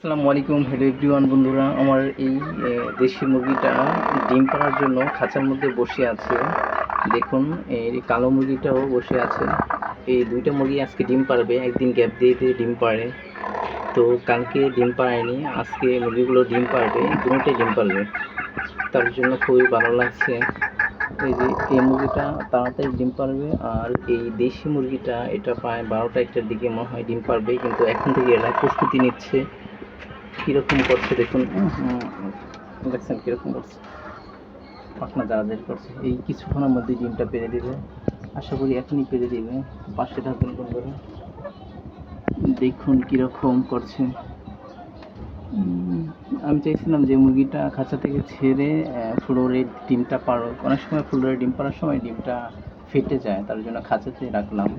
আসসালামু আলাইকুম, hello everyone. বন্ধুরা, আমার এই দেশি মুরগিটা ডিম পাড়ার জন্য খাঁচার মধ্যে বসে আছে। দেখুন, এই কালো মুরগিটাও বসে আছে। এই দুইটা মুরগি আজকে ডিম পাড়বে, একদিন গ্যাপ দিয়ে দিয়ে ডিম পাড়ে। তো কালকে ডিম পাড়েনি, আজকে মুরগিগুলো ডিম পাড়বে, দুটোই ডিম পাড়বে। তার জন্য খুবই ভালো লাগছে। এই যে এই মুরগিটা তাড়াতাড়ি ডিম পারবে, আর এই দেশি মুরগিটা এটা প্রায় 12টা-1টার দিকে মনে হয় ডিম পারবে। কিন্তু এখন থেকে এরা প্রস্তুতি নিচ্ছে। কীরকম করছে দেখুন, দেখছেন কীরকম করছে, পাখনা জারাজারি করছে। এই কিছুক্ষণের মধ্যে ডিমটা পেরে দেবে, আশা করি এখনই পেরে দেবে। পাশে থাকুন বন্ধুরা, দেখুন কীরকম করছে। আমি চাইছিলাম যে মুরগিটা খাঁচা থেকে ছেড়ে ফ্লোরে ডিমটা পারো। অনেক সময় ফ্লোরে ডিম পাড়ার সময় ডিমটা ফেটে যায়, তার জন্য খাঁচাতে রাখলাম।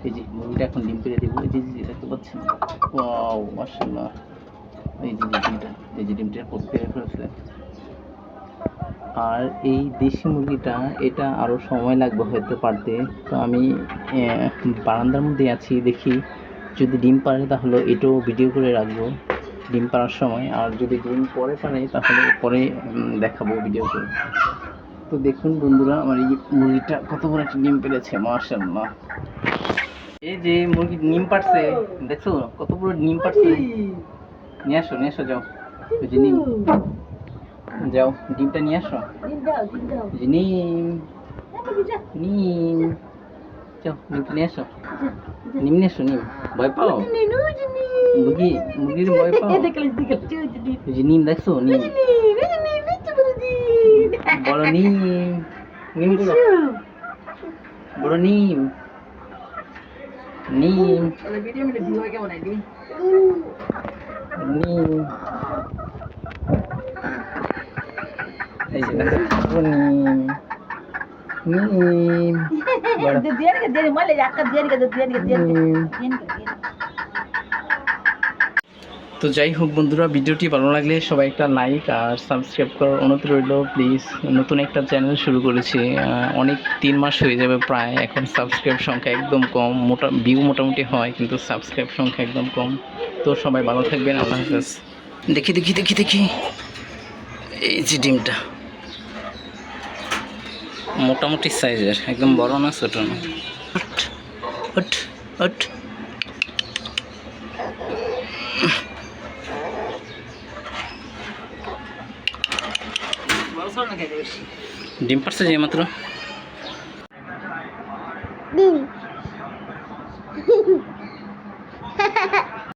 এই যে মুরগিটা এখন ডিম পেড়ে দেবো। এই যে দেখতে পাচ্ছেন, ওয়াও মাশাআল্লাহ। এই যে ডিমটা, এই যে ডিমটা পেড়ে ফেলছে। আর এই দেশি মুরগিটা এটা আরও সময় লাগবে হয়তো পারতে। তো আমি বারান্দার মধ্যে আছি, দেখি যদি ডিম পারে তাহলে এটাও ভিডিও করে রাখবো ডিম পাড়ার সময়। আর যদি ডিম পরে পারে তাহলে পরে দেখাবো ভিডিও করে। তো দেখুন বন্ধুরা, আমার এই মুরগিটা কত বড় একটা ডিম পেড়েছে, মাশাআল্লাহ। এই যে মুরগি ডিম পাড়ছে, দেখছো কত বড় ডিম পাড়ছে। নিয়ে আসো, নিয়ে আসো, যাও। ওই যে ডিম, যাও ডিমটা নিয়ে আসো। নিম নিম, যাও ডিমটা নিয়ে আসো। নিম নিয়ে আসো, নিম। ভয় পাও মুরগি, মুরগির ভয় পাও? ওই যে নিম দেখছো, নিম বড় নিম, নিম বড় বড় নিম, নিম নিম। এই যে দেখো নিম, নিম তো যাই হোক বন্ধুরা, ভিডিওটি ভালো লাগলে সবাই একটা লাইক আর সাবস্ক্রাইব করার অনুরোধ রইল প্লিজ। নতুন একটা চ্যানেল শুরু করেছি, অনেক 3 মাস হয়ে যাবে প্রায়। এখন সাবস্ক্রাইব সংখ্যা একদম কম, ভিউ মোটামুটি হয় কিন্তু সাবস্ক্রাইব সংখ্যা একদম কম। তো সবাই ভালো থাকবেন, আল্লাহ হাফেজ। দেখি দেখি দেখি দেখি, এই যে ডিমটা মোটামুটি সাইজের, একদম বড় না ছোট না। ডিম পারছে যে মাত্র।